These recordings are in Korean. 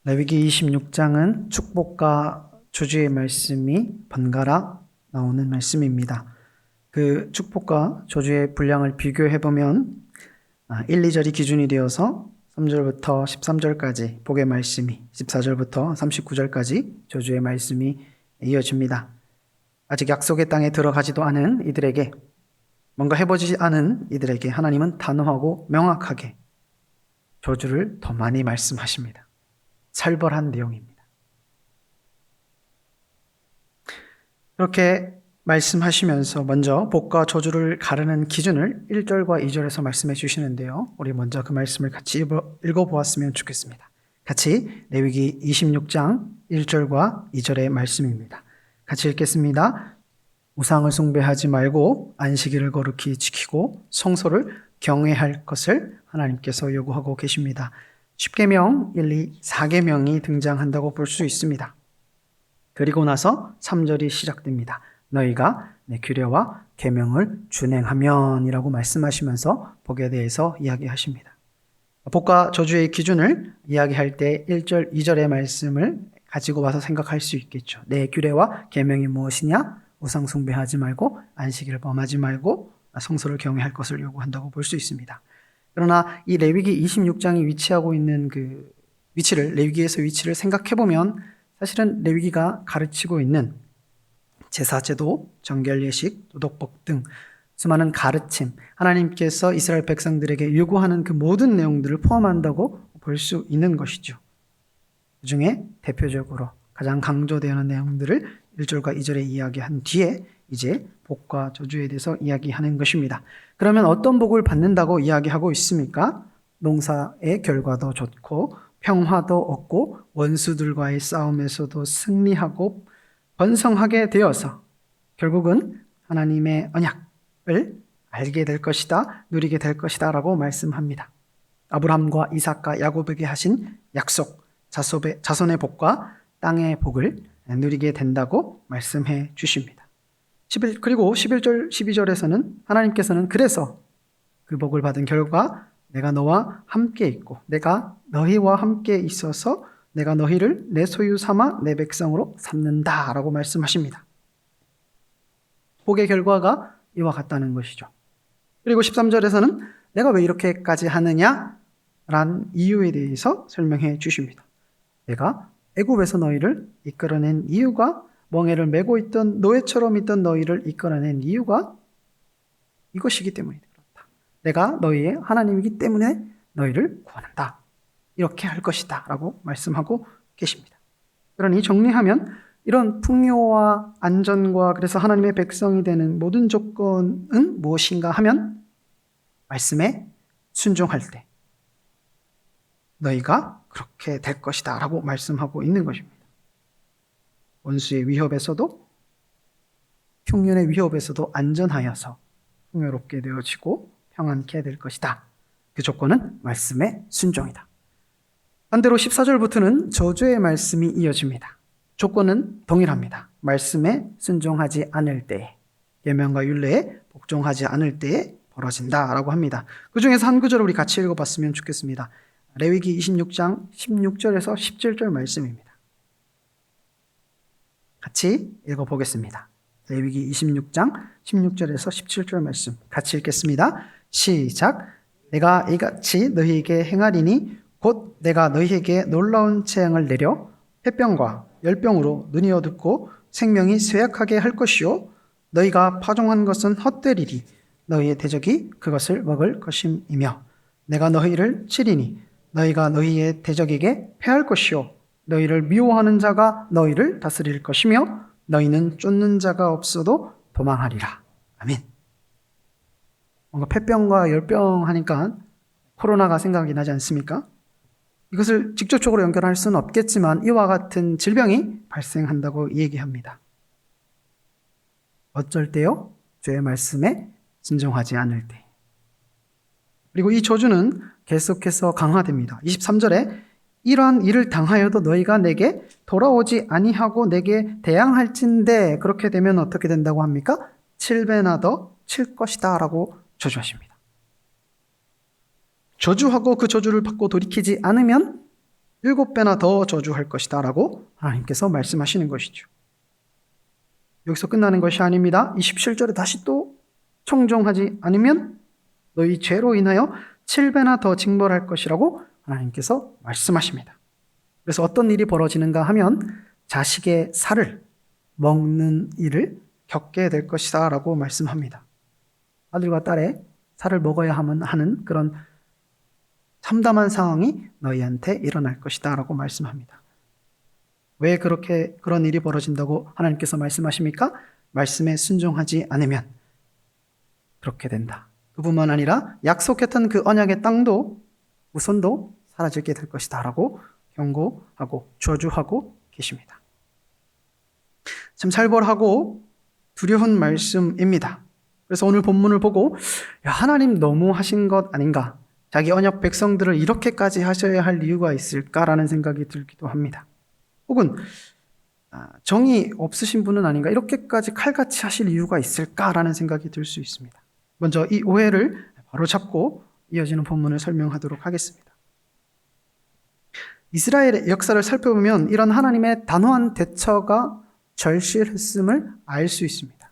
레위기 26장은 축복과 저주의 말씀이 번갈아 나오는 말씀입니다. 그 축복과 저주의 분량을 비교해보면 1, 2절이 기준이 되어서 3절부터 13절까지 복의 말씀이, 14절부터 39절까지 저주의 말씀이 이어집니다. 아직 약속의 땅에 들어가지도 않은 이들에게, 뭔가 해보지 않은 이들에게 하나님은 단호하고 명확하게 저주를 더 많이 말씀하십니다. 살벌한 내용입니다. 그렇게 말씀하시면서 먼저 복과 저주를 가르는 기준을 1절과 2절에서 말씀해 주시는데요. 우리 먼저 그 말씀을 같이 읽어보았으면 좋겠습니다. 같이 레위기 26장 1절과 2절의 말씀입니다. 같이 읽겠습니다. 우상을 숭배하지 말고 안식일을 거룩히 지키고 성소를 경외할 것을 하나님께서 요구하고 계십니다. 10계명, 1, 2, 4계명이 등장한다고 볼 수 있습니다. 그리고 나서 3절이 시작됩니다. 너희가 내 규례와 계명을 준행하면 이라고 말씀하시면서 복에 대해서 이야기하십니다. 복과 저주의 기준을 이야기할 때 1절, 2절의 말씀을 가지고 와서 생각할 수 있겠죠. 내 규례와 계명이 무엇이냐? 우상 숭배하지 말고 안식일을 범하지 말고 성소를 경외할 것을 요구한다고 볼 수 있습니다. 그러나 이 레위기 26장이 위치하고 있는 그 위치를, 레위기에서 위치를 생각해보면 사실은 레위기가 가르치고 있는 제사제도, 정결예식, 도덕법 등 수많은 가르침, 하나님께서 이스라엘 백성들에게 요구하는 그 모든 내용들을 포함한다고 볼 수 있는 것이죠. 그 중에 대표적으로 가장 강조되는 내용들을 1절과 2절에 이야기한 뒤에 이제 복과 저주에 대해서 이야기하는 것입니다. 그러면 어떤 복을 받는다고 이야기하고 있습니까? 농사의 결과도 좋고 평화도 얻고 원수들과의 싸움에서도 승리하고 번성하게 되어서 결국은 하나님의 언약을 알게 될 것이다, 누리게 될 것이다 라고 말씀합니다. 아브라함과 이삭과 야곱에게 하신 약속, 자손의 복과 땅의 복을 누리게 된다고 말씀해 주십니다. 그리고 11절, 12절에서는 하나님께서는 그래서 그 복을 받은 결과 내가 너와 함께 있고 내가 너희와 함께 있어서 내가 너희를 내 소유 삼아 내 백성으로 삼는다 라고 말씀하십니다. 복의 결과가 이와 같다는 것이죠. 그리고 13절에서는 내가 왜 이렇게까지 하느냐 라는 이유에 대해서 설명해 주십니다. 내가 애굽에서 너희를 이끌어낸 이유가, 멍에를 메고 있던 노예처럼 있던 너희를 이끌어낸 이유가 이것이기 때문이다. 내가 너희의 하나님이기 때문에 너희를 구원한다. 이렇게 할 것이다 라고 말씀하고 계십니다. 그러니 정리하면 이런 풍요와 안전과 그래서 하나님의 백성이 되는 모든 조건은 무엇인가 하면 말씀에 순종할 때 너희가 그렇게 될 것이다 라고 말씀하고 있는 것입니다. 원수의 위협에서도 흉년의 위협에서도 안전하여서 풍요롭게 되어지고 평안케 될 것이다. 그 조건은 말씀의 순종이다. 반대로 14절부터는 저주의 말씀이 이어집니다. 조건은 동일합니다. 말씀에 순종하지 않을 때에, 계명과 율례에 복종하지 않을 때에 벌어진다라고 합니다. 그 중에서 한 구절을 우리 같이 읽어봤으면 좋겠습니다. 레위기 26장 16절에서 17절 말씀입니다. 같이 읽어보겠습니다. 레위기 26장 16절에서 17절 말씀 같이 읽겠습니다. 시작. 내가 이같이 너희에게 행하리니 곧 내가 너희에게 놀라운 재앙을 내려 폐병과 열병으로 눈이 어둡고 생명이 쇠약하게 할 것이요 너희가 파종한 것은 헛되리리 너희의 대적이 그것을 먹을 것임이며 내가 너희를 치리니 너희가 너희의 대적에게 패할 것이요 너희를 미워하는 자가 너희를 다스릴 것이며 너희는 쫓는 자가 없어도 도망하리라. 아멘. 뭔가 폐병과 열병 하니까 코로나가 생각이 나지 않습니까? 이것을 직접적으로 연결할 수는 없겠지만 이와 같은 질병이 발생한다고 얘기합니다. 어쩔 때요? 주의 말씀에 순종하지 않을 때. 그리고 이 저주는 계속해서 강화됩니다. 23절에 이러한 일을 당하여도 너희가 내게 돌아오지 아니하고 내게 대항할진대 그렇게 되면 어떻게 된다고 합니까? 7배나 더 칠 것이다 라고 저주하십니다. 저주하고 그 저주를 받고 돌이키지 않으면 7배나 더 저주할 것이다 라고 하나님께서 말씀하시는 것이죠. 여기서 끝나는 것이 아닙니다. 27절에 다시 또 청종하지 않으면 너희 죄로 인하여 7배나 더 징벌할 것이라고 하나님께서 말씀하십니다. 그래서 어떤 일이 벌어지는가 하면 자식의 살을 먹는 일을 겪게 될 것이다 라고 말씀합니다. 아들과 딸의 살을 먹어야 하는 그런 참담한 상황이 너희한테 일어날 것이다 라고 말씀합니다. 왜 그런 일이 벌어진다고 하나님께서 말씀하십니까? 말씀에 순종하지 않으면 그렇게 된다. 그뿐만 아니라 약속했던 그 언약의 땅도 우선도 사라지게 될 것이다 라고 경고하고 저주하고 계십니다. 참 살벌하고 두려운 말씀입니다. 그래서 오늘 본문을 보고 하나님 너무하신 것 아닌가? 자기 언약 백성들을 이렇게까지 하셔야 할 이유가 있을까라는 생각이 들기도 합니다. 혹은 정이 없으신 분은 아닌가? 이렇게까지 칼같이 하실 이유가 있을까라는 생각이 들 수 있습니다. 먼저 이 오해를 바로잡고 이어지는 본문을 설명하도록 하겠습니다. 이스라엘의 역사를 살펴보면 이런 하나님의 단호한 대처가 절실했음을 알 수 있습니다.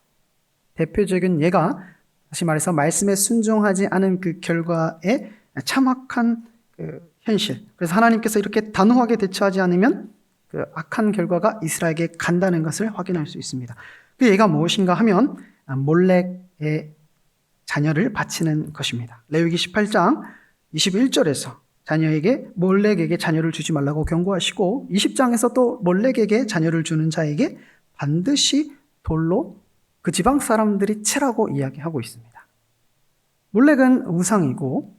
대표적인 예가 다시 말해서 말씀에 순종하지 않은 그 결과의 참악한 그 현실. 그래서 하나님께서 이렇게 단호하게 대처하지 않으면 그 악한 결과가 이스라엘에게 간다는 것을 확인할 수 있습니다. 그 예가 무엇인가 하면 몰렉의 자녀를 바치는 것입니다. 레위기 18장 21절에서 자녀에게 몰렉에게 자녀를 주지 말라고 경고하시고 20장에서 또 몰렉에게 자녀를 주는 자에게 반드시 돌로 그 지방 사람들이 치라고 이야기하고 있습니다. 몰렉은 우상이고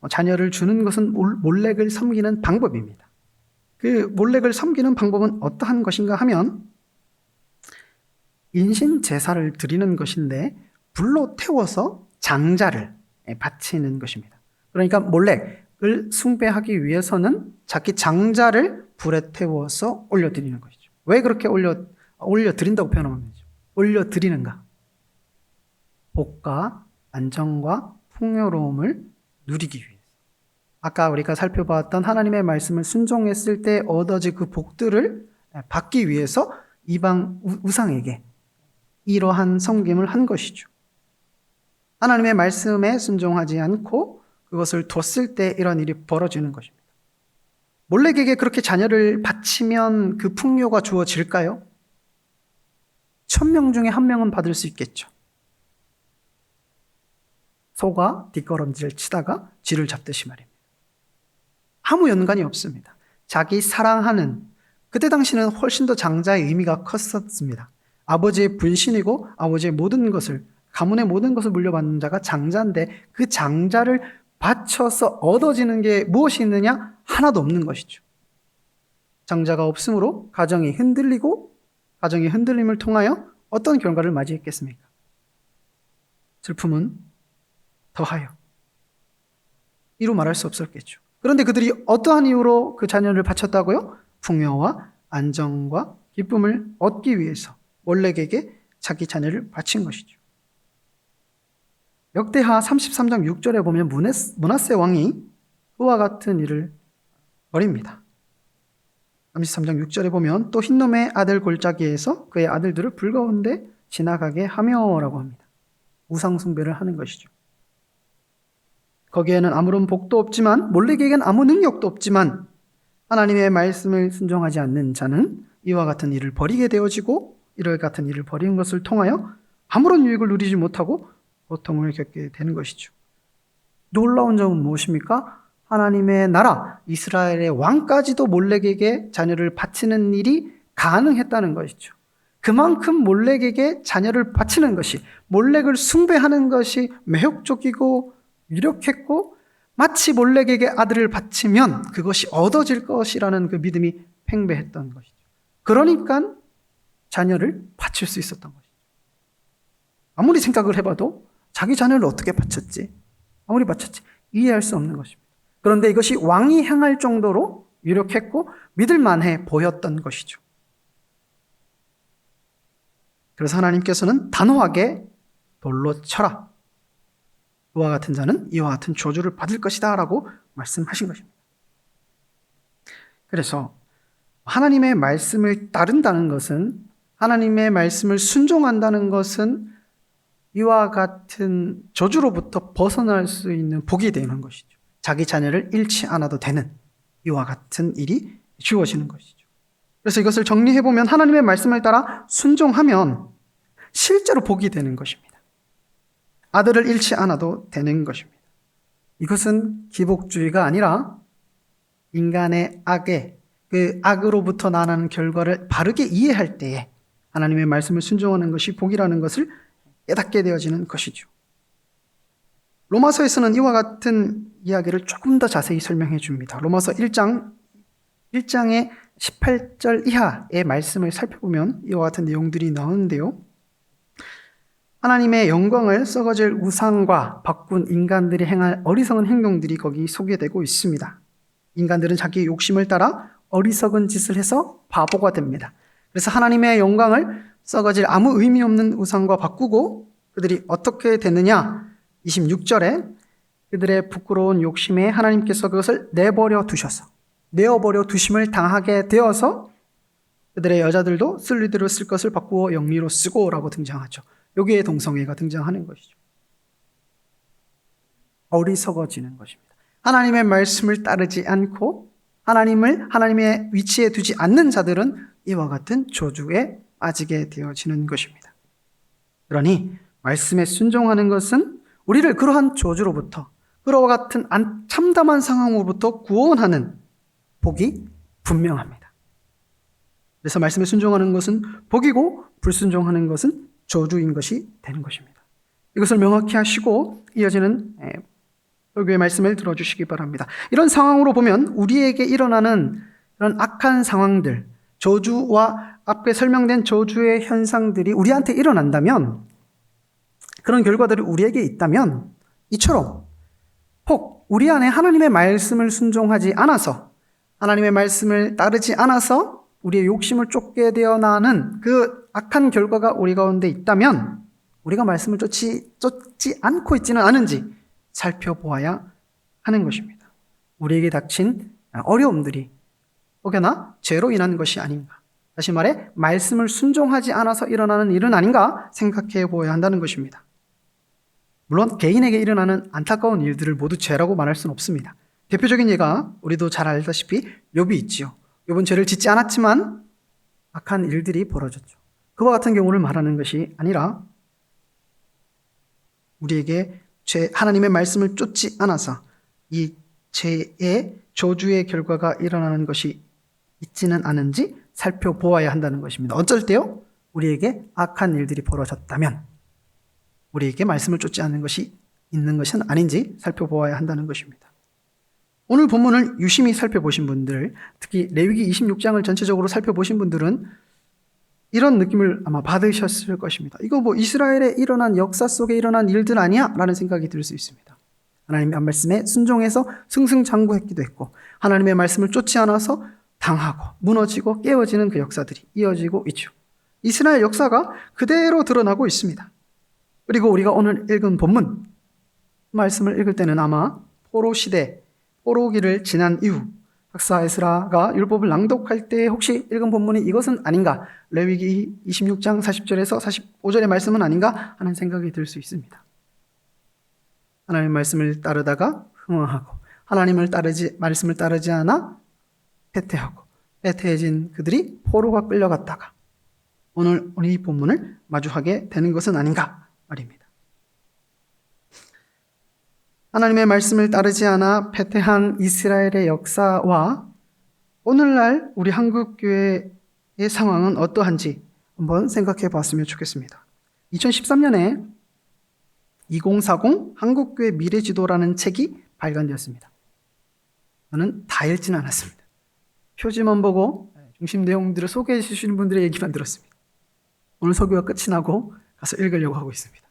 자녀를 주는 것은 몰렉을 섬기는 방법입니다. 그 몰렉을 섬기는 방법은 어떠한 것인가 하면 인신 제사를 드리는 것인데 불로 태워서 장자를 바치는 것입니다. 그러니까 몰렉을 숭배하기 위해서는 자기 장자를 불에 태워서 올려드리는 것이죠. 왜 그렇게 올려드린다고 표현하면 되죠? 올려드리는가? 복과 안정과 풍요로움을 누리기 위해서. 아까 우리가 살펴봤던 하나님의 말씀을 순종했을 때 얻어질 그 복들을 받기 위해서 이방 우상에게 이러한 섬김을 한 것이죠. 하나님의 말씀에 순종하지 않고 그것을 뒀을 때 이런 일이 벌어지는 것입니다. 몰렉에게 그렇게 자녀를 바치면 그 풍요가 주어질까요? 1000명 중에 1명은 받을 수 있겠죠. 소가 뒷걸음질을 치다가 쥐를 잡듯이 말입니다. 아무 연관이 없습니다. 자기 사랑하는, 그때 당시는 훨씬 더 장자의 의미가 컸었습니다. 아버지의 분신이고 아버지의 모든 것을, 가문의 모든 것을 물려받는 자가 장자인데 그 장자를 바쳐서 얻어지는 게 무엇이 있느냐? 하나도 없는 것이죠. 장자가 없으므로 가정이 흔들리고 가정의 흔들림을 통하여 어떤 결과를 맞이했겠습니까? 슬픔은 더하여. 이루 말할 수 없었겠죠. 그런데 그들이 어떠한 이유로 그 자녀를 바쳤다고요? 풍요와 안정과 기쁨을 얻기 위해서 몰렉에게 자기 자녀를 바친 것이죠. 역대하 33장 6절에 보면 므낫세 왕이 그와 같은 일을 벌입니다. 33장 6절에 보면 또 흰놈의 아들 골짜기에서 그의 아들들을 불가운데 지나가게 하며라고 합니다. 우상 숭배를 하는 것이죠. 거기에는 아무런 복도 없지만 몰렉에게는 아무 능력도 없지만 하나님의 말씀을 순종하지 않는 자는 이와 같은 일을 벌이게 되어지고 이와 같은 일을 벌이는 것을 통하여 아무런 유익을 누리지 못하고 고통을 겪게 되는 것이죠. 놀라운 점은 무엇입니까? 하나님의 나라 이스라엘의 왕까지도 몰렉에게 자녀를 바치는 일이 가능했다는 것이죠. 그만큼 몰렉에게 자녀를 바치는 것이, 몰렉을 숭배하는 것이 매혹적이고 유력했고 마치 몰렉에게 아들을 바치면 그것이 얻어질 것이라는 그 믿음이 팽배했던 것이죠. 그러니까 자녀를 바칠 수 있었던 것이죠. 아무리 생각을 해봐도 자기 자녀를 어떻게 바쳤지? 아무리 바쳤지? 이해할 수 없는 것입니다. 그런데 이것이 왕이 행할 정도로 유력했고 믿을만해 보였던 것이죠. 그래서 하나님께서는 단호하게 돌로 쳐라. 그와 같은 자는 이와 같은 저주를 받을 것이다 라고 말씀하신 것입니다. 그래서 하나님의 말씀을 따른다는 것은, 하나님의 말씀을 순종한다는 것은 이와 같은 저주로부터 벗어날 수 있는 복이 되는 것이죠. 자기 자녀를 잃지 않아도 되는 이와 같은 일이 주어지는 것이죠. 그래서 이것을 정리해보면 하나님의 말씀을 따라 순종하면 실제로 복이 되는 것입니다. 아들을 잃지 않아도 되는 것입니다. 이것은 기복주의가 아니라 인간의 악의 그 악으로부터 나는 결과를 바르게 이해할 때에 하나님의 말씀을 순종하는 것이 복이라는 것을 깨닫게 되어지는 것이죠. 로마서에서는 이와 같은 이야기를 조금 더 자세히 설명해 줍니다. 로마서 1장의 18절 이하의 말씀을 살펴보면 이와 같은 내용들이 나오는데요. 하나님의 영광을 썩어질 우상과 바꾼 인간들이 행할 어리석은 행동들이 거기 소개되고 있습니다. 인간들은 자기의 욕심을 따라 어리석은 짓을 해서 바보가 됩니다. 그래서 하나님의 영광을 썩어질 아무 의미 없는 우상과 바꾸고 그들이 어떻게 됐느냐? 26절에 그들의 부끄러운 욕심에 하나님께서 그것을 내버려 두심을 당하게 되어서 그들의 여자들도 쓸 일대로 쓸 것을 바꾸어 영리로 쓰고 라고 등장하죠. 여기에 동성애가 등장하는 것이죠. 어리석어지는 것입니다. 하나님의 말씀을 따르지 않고 하나님을 하나님의 위치에 두지 않는 자들은 이와 같은 저주에 빠지게 되어지는 것입니다. 그러니 말씀에 순종하는 것은 우리를 그러한 저주로부터, 그와 같은 참담한 상황으로부터 구원하는 복이 분명합니다. 그래서 말씀에 순종하는 것은 복이고 불순종하는 것은 저주인 것이 되는 것입니다. 이것을 명확히 하시고 이어지는 설교의 말씀을 들어주시기 바랍니다. 이런 상황으로 보면 우리에게 일어나는 그런 악한 상황들, 저주와 앞에 설명된 저주의 현상들이 우리한테 일어난다면, 그런 결과들이 우리에게 있다면 이처럼 혹 우리 안에 하나님의 말씀을 순종하지 않아서, 하나님의 말씀을 따르지 않아서 우리의 욕심을 쫓게 되어 나는 그 악한 결과가 우리 가운데 있다면 우리가 말씀을 쫓지 않고 있지는 않은지 살펴보아야 하는 것입니다. 우리에게 닥친 어려움들이 혹여나 죄로 인한 것이 아닌가, 다시 말해 말씀을 순종하지 않아서 일어나는 일은 아닌가 생각해 보아야 한다는 것입니다. 물론 개인에게 일어나는 안타까운 일들을 모두 죄라고 말할 수는 없습니다. 대표적인 예가 우리도 잘 알다시피 욥이 있지요. 욥은 죄를 짓지 않았지만 악한 일들이 벌어졌죠. 그와 같은 경우를 말하는 것이 아니라 우리에게 하나님의 말씀을 쫓지 않아서 이 죄의 저주의 결과가 일어나는 것이 있지는 않은지 살펴보아야 한다는 것입니다. 어쩔 때요? 우리에게 악한 일들이 벌어졌다면 우리에게 말씀을 쫓지 않는 것이 있는 것은 아닌지 살펴보아야 한다는 것입니다. 오늘 본문을 유심히 살펴보신 분들, 특히 레위기 26장을 전체적으로 살펴보신 분들은 이런 느낌을 아마 받으셨을 것입니다. 이거 뭐 이스라엘에 일어난 역사 속에 일어난 일들 아니야? 라는 생각이 들 수 있습니다. 하나님의 말씀에 순종해서 승승장구했기도 했고, 하나님의 말씀을 쫓지 않아서 당하고 무너지고 깨어지는 그 역사들이 이어지고 있죠. 이스라엘 역사가 그대로 드러나고 있습니다. 그리고 우리가 오늘 읽은 본문 말씀을 읽을 때는 아마 포로 시대, 포로기를 지난 이후 학사 에스라가 율법을 낭독할 때 혹시 읽은 본문이 이것은 아닌가, 레위기 26장 40절에서 45절의 말씀은 아닌가 하는 생각이 들 수 있습니다. 하나님의 말씀을 따르다가 흥황하고 말씀을 따르지 않아 패퇴해진 그들이 포로가 끌려갔다가 오늘 이 본문을 마주하게 되는 것은 아닌가 말입니다. 하나님의 말씀을 따르지 않아 패퇴한 이스라엘의 역사와 오늘날 우리 한국교회의 상황은 어떠한지 한번 생각해 봤으면 좋겠습니다. 2013년에 2040 한국교회 미래지도라는 책이 발간되었습니다. 저는 다 읽지는 않았습니다. 표지만 보고 중심 내용들을 소개해 주시는 분들의 얘기만 들었습니다. 오늘 설교가 끝이 나고 가서 읽으려고 하고 있습니다.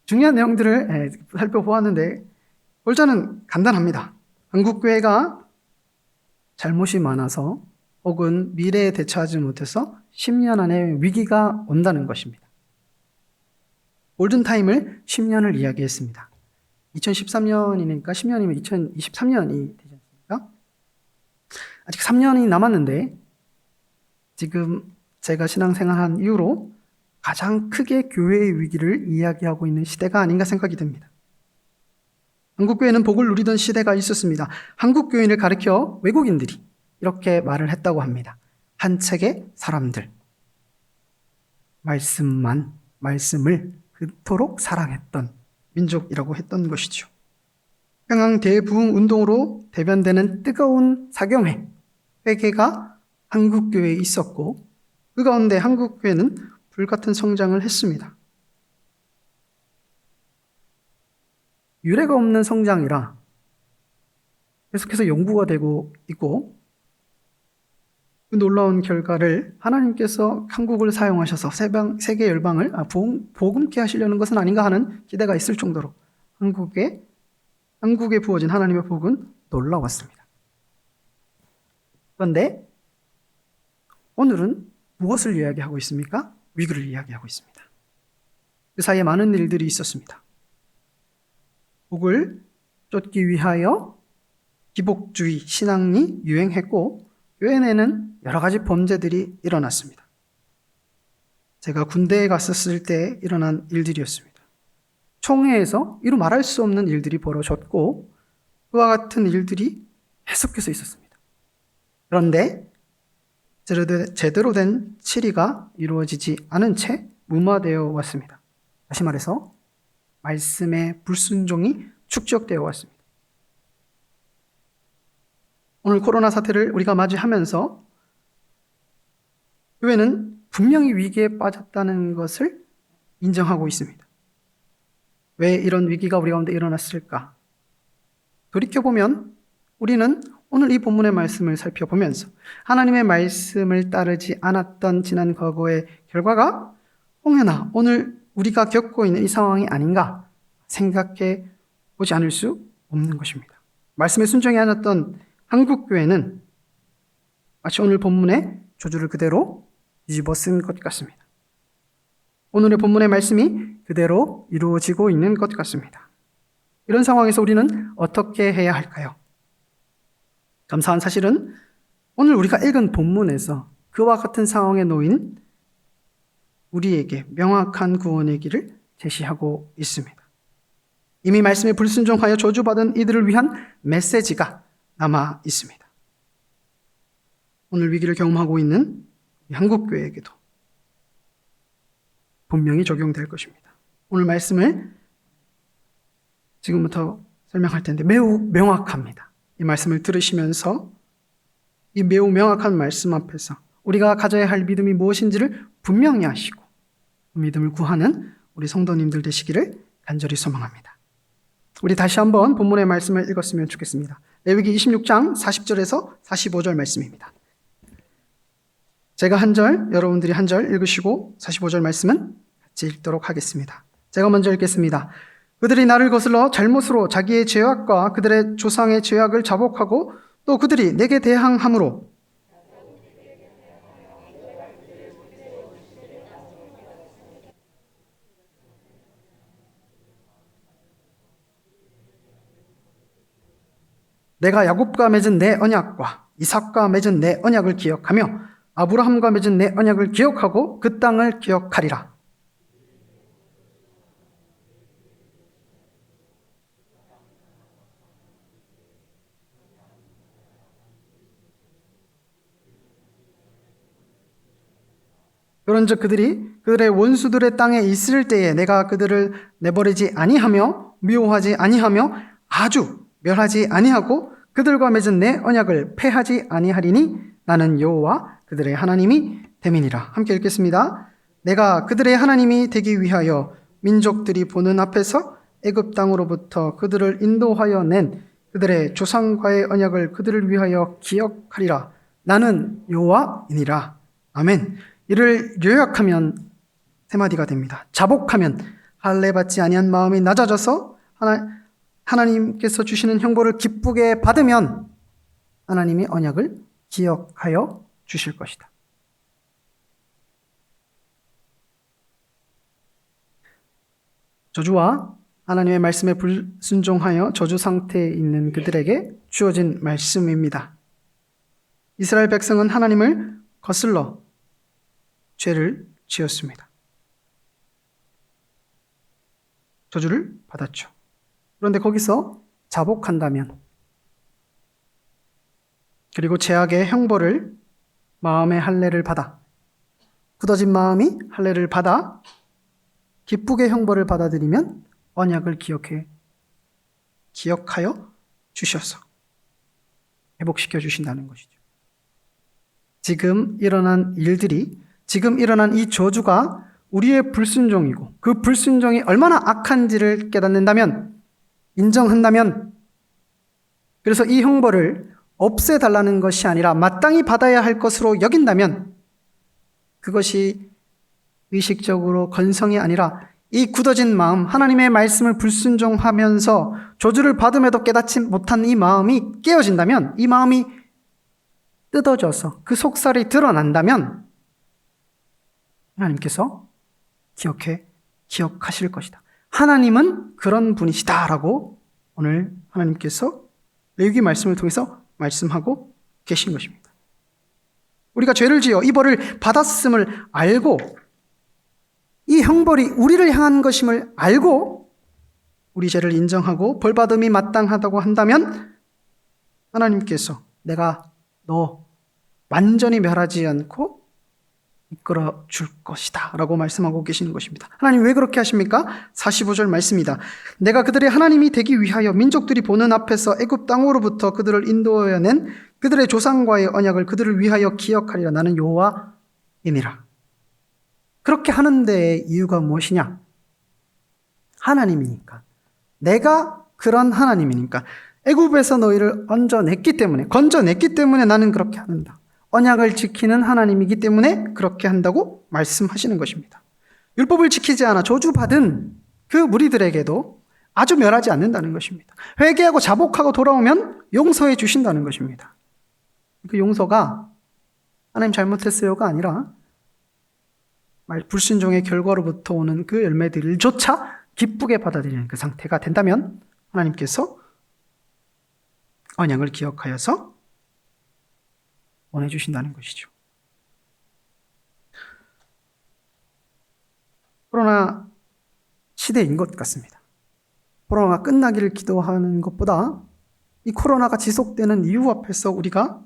중요한 내용들을 살펴보았는데 골자는 간단합니다. 한국교회가 잘못이 많아서 혹은 미래에 대처하지 못해서 10년 안에 위기가 온다는 것입니다. 골든타임을 10년을 이야기했습니다. 2013년이니까 10년이면 2023년이 되지 않습니까? 아직 3년이 남았는데 지금 제가 신앙생활한 이후로 가장 크게 교회의 위기를 이야기하고 있는 시대가 아닌가 생각이 듭니다. 한국교회는 복을 누리던 시대가 있었습니다. 한국교인을 가리켜 외국인들이 이렇게 말을 했다고 합니다. 한 책의 사람들. 말씀을 그토록 사랑했던 민족이라고 했던 것이죠. 평양 대부흥 운동으로 대변되는 뜨거운 사경회, 회개가 한국교회에 있었고 그 가운데 한국교회는 불같은 성장을 했습니다. 유례가 없는 성장이라 계속해서 연구가 되고 있고 그 놀라운 결과를 하나님께서 한국을 사용하셔서 세계 열방을 복음케 하시려는 것은 아닌가 하는 기대가 있을 정도로 한국에 부어진 하나님의 복은 놀라웠습니다. 그런데 오늘은 무엇을 이야기하고 있습니까? 위기를 이야기하고 있습니다. 그 사이에 많은 일들이 있었습니다. 복을 쫓기 위하여 기복주의 신앙이 유행했고 교회 내에는 여러 가지 범죄들이 일어났습니다. 제가 군대에 갔었을 때 일어난 일들이었습니다. 총회에서 이루 말할 수 없는 일들이 벌어졌고 그와 같은 일들이 계속해서 있었습니다. 그런데 제대로 된 치리가 이루어지지 않은 채 무마되어 왔습니다. 다시 말해서 말씀의 불순종이 축적되어 왔습니다. 오늘 코로나 사태를 우리가 맞이하면서 교회는 분명히 위기에 빠졌다는 것을 인정하고 있습니다. 왜 이런 위기가 우리 가운데 일어났을까? 돌이켜보면 우리는 오늘 이 본문의 말씀을 살펴보면서 하나님의 말씀을 따르지 않았던 지난 과거의 결과가 혹여나 오늘 우리가 겪고 있는 이 상황이 아닌가 생각해 보지 않을 수 없는 것입니다. 말씀에 순종이 않았던 한국교회는 마치 오늘 본문의 저주를 그대로 뒤집어 쓴 것 같습니다. 오늘의 본문의 말씀이 그대로 이루어지고 있는 것 같습니다. 이런 상황에서 우리는 어떻게 해야 할까요? 감사한 사실은 오늘 우리가 읽은 본문에서 그와 같은 상황에 놓인 우리에게 명확한 구원의 길을 제시하고 있습니다. 이미 말씀에 불순종하여 저주받은 이들을 위한 메시지가 남아 있습니다. 오늘 위기를 경험하고 있는 한국교회에게도 분명히 적용될 것입니다. 오늘 말씀을 지금부터 설명할 텐데 매우 명확합니다. 이 말씀을 들으시면서 이 매우 명확한 말씀 앞에서 우리가 가져야 할 믿음이 무엇인지를 분명히 아시고 그 믿음을 구하는 우리 성도님들 되시기를 간절히 소망합니다. 우리 다시 한번 본문의 말씀을 읽었으면 좋겠습니다. 레위기 26장 40절에서 45절 말씀입니다. 제가 한 절, 여러분들이 한 절 읽으시고 45절 말씀은 같이 읽도록 하겠습니다. 제가 먼저 읽겠습니다. 그들이 나를 거슬러 잘못으로 자기의 죄악과 그들의 조상의 죄악을 자복하고 또 그들이 내게 대항함으로 내가 야곱과 맺은 내 언약과 이삭과 맺은 내 언약을 기억하며 아브라함과 맺은 내 언약을 기억하고 그 땅을 기억하리라. 그런즉 그들이 그들의 원수들의 땅에 있을 때에 내가 그들을 내버리지 아니하며 미워하지 아니하며 아주 멸하지 아니하고 그들과 맺은 내 언약을 폐하지 아니하리니 나는 여호와 그들의 하나님이 됨이니라. 함께 읽겠습니다. 내가 그들의 하나님이 되기 위하여 민족들이 보는 앞에서 애굽 땅으로부터 그들을 인도하여 낸 그들의 조상과의 언약을 그들을 위하여 기억하리라. 나는 여호와이니라. 아멘. 이를 요약하면 세 마디가 됩니다. 자복하면 할례 받지 아니한 마음이 낮아져서 하나님께서 주시는 형벌을 기쁘게 받으면 하나님이 언약을 기억하여 주실 것이다. 저주와 하나님의 말씀에 불순종하여 저주 상태에 있는 그들에게 주어진 말씀입니다. 이스라엘 백성은 하나님을 거슬러 죄를 지었습니다. 저주를 받았죠. 그런데 거기서 자복한다면, 그리고 죄악의 형벌을 마음의 할례를 받아, 굳어진 마음이 할례를 받아 기쁘게 형벌을 받아들이면 언약을 기억하여 주셔서 회복시켜 주신다는 것이죠. 지금 일어난 일들이, 지금 일어난 이 저주가 우리의 불순종이고 그 불순종이 얼마나 악한지를 깨닫는다면, 인정한다면, 그래서 이 형벌을 없애달라는 것이 아니라 마땅히 받아야 할 것으로 여긴다면, 그것이 의식적으로 건성이 아니라 이 굳어진 마음, 하나님의 말씀을 불순종하면서 저주를 받음에도 깨닫지 못한 이 마음이 깨어진다면, 이 마음이 뜯어져서 그 속살이 드러난다면 하나님께서 기억하실 것이다. 하나님은 그런 분이시다라고 오늘 하나님께서 레위기 말씀을 통해서 말씀하고 계신 것입니다. 우리가 죄를 지어 이 벌을 받았음을 알고, 이 형벌이 우리를 향한 것임을 알고 우리 죄를 인정하고 벌받음이 마땅하다고 한다면 하나님께서 내가 너 완전히 멸하지 않고 이끌어 줄 것이다 라고 말씀하고 계시는 것입니다. 하나님 왜 그렇게 하십니까? 45절 말씀이다. 내가 그들의 하나님이 되기 위하여 민족들이 보는 앞에서 애굽 땅으로부터 그들을 인도하여 낸 그들의 조상과의 언약을 그들을 위하여 기억하리라. 나는 여호와이니라. 그렇게 하는 데의 이유가 무엇이냐? 하나님이니까. 내가 그런 하나님이니까. 애굽에서 너희를 건져냈기 때문에 나는 그렇게 한다. 언약을 지키는 하나님이기 때문에 그렇게 한다고 말씀하시는 것입니다. 율법을 지키지 않아 저주받은 그 무리들에게도 아주 멸하지 않는다는 것입니다. 회개하고 자복하고 돌아오면 용서해 주신다는 것입니다. 그 용서가 하나님 잘못했어요가 아니라 불순종의 결과로부터 오는 그 열매들조차 기쁘게 받아들이는 그 상태가 된다면 하나님께서 언약을 기억하여서 보내주신다는 것이죠. 코로나 시대인 것 같습니다. 코로나가 끝나기를 기도하는 것보다 이 코로나가 지속되는 이유 앞에서 우리가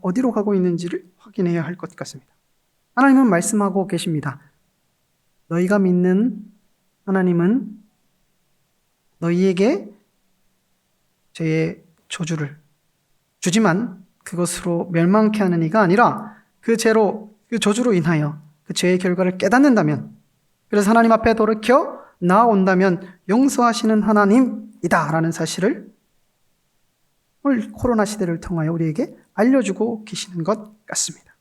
어디로 가고 있는지를 확인해야 할 것 같습니다. 하나님은 말씀하고 계십니다. 너희가 믿는 하나님은 너희에게 죄의 저주를 주지만 그것으로 멸망케 하는 이가 아니라 그 저주로 인하여 그 죄의 결과를 깨닫는다면, 그래서 하나님 앞에 돌이켜 나아온다면 용서하시는 하나님이다라는 사실을 오늘 코로나 시대를 통하여 우리에게 알려주고 계시는 것 같습니다.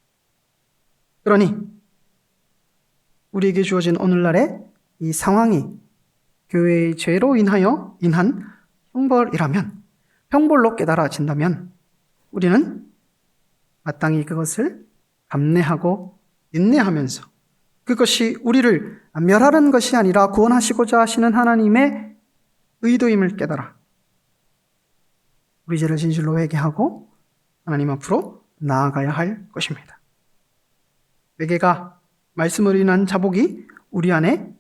그러니 우리에게 주어진 오늘날의 이 상황이 교회의 죄로 인한 형벌이라면, 형벌로 깨달아진다면 우리는 마땅히 그것을 감내하고 인내하면서 그것이 우리를 멸하는 것이 아니라 구원하시고자 하시는 하나님의 의도임을 깨달아 우리 죄를 진실로 회개하고 하나님 앞으로 나아가야 할 것입니다. 회개가 말씀으로 인한 자복이 우리 안에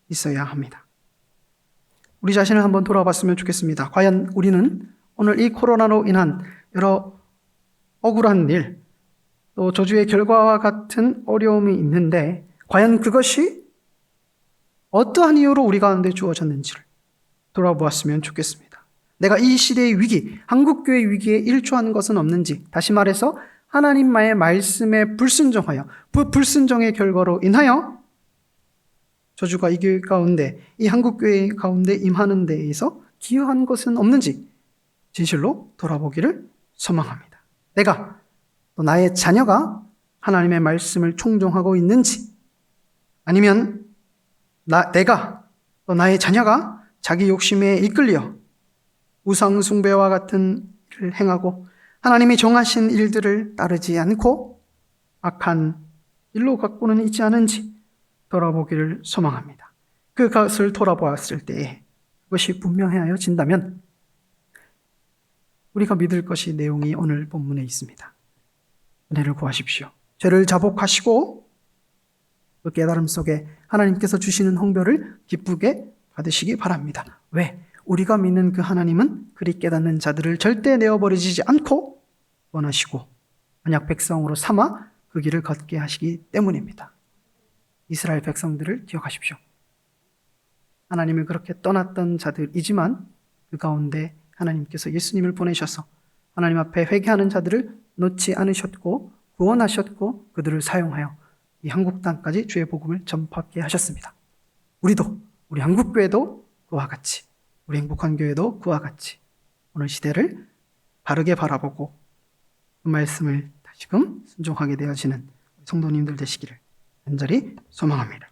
있어야 합니다. 우리 자신을 한번 돌아봤으면 좋겠습니다. 과연 우리는 오늘 이 코로나로 인한 여러 억울한 일, 또 저주의 결과와 같은 어려움이 있는데 과연 그것이 어떠한 이유로 우리 가운데 주어졌는지를 돌아보았으면 좋겠습니다. 내가 이 시대의 위기, 한국교회의 위기에 일조하는 것은 없는지, 다시 말해서 하나님의 말씀에 불순종하여 불순종의 결과로 인하여 저주가 이 교회 가운데, 이 한국교회 가운데 임하는 데에서 기여한 것은 없는지 진실로 돌아보기를 소망합니다. 내가 또 나의 자녀가 하나님의 말씀을 충종하고 있는지, 아니면 내가 또 나의 자녀가 자기 욕심에 이끌려 우상 숭배와 같은 일을 행하고 하나님이 정하신 일들을 따르지 않고 악한 일로 갖고는 있지 않은지 돌아보기를 소망합니다. 그것을 돌아보았을 때에 그것이 분명해진다면 우리가 믿을 것이 내용이 오늘 본문에 있습니다. 은혜를 구하십시오. 죄를 자복하시고 그 깨달음 속에 하나님께서 주시는 홍보를 기쁘게 받으시기 바랍니다. 왜? 우리가 믿는 그 하나님은 그리 깨닫는 자들을 절대 내어버리지 않고 원하시고 언약 백성으로 삼아 그 길을 걷게 하시기 때문입니다. 이스라엘 백성들을 기억하십시오. 하나님을 그렇게 떠났던 자들이지만 그 가운데 하나님께서 예수님을 보내셔서 하나님 앞에 회개하는 자들을 놓지 않으셨고 구원하셨고 그들을 사용하여 이 한국 땅까지 주의 복음을 전파하게 하셨습니다. 우리도, 우리 한국교회도 그와 같이, 우리 행복한 교회도 그와 같이 오늘 시대를 바르게 바라보고 그 말씀을 다시금 순종하게 되어지는 성도님들 되시기를 간절히 소망합니다.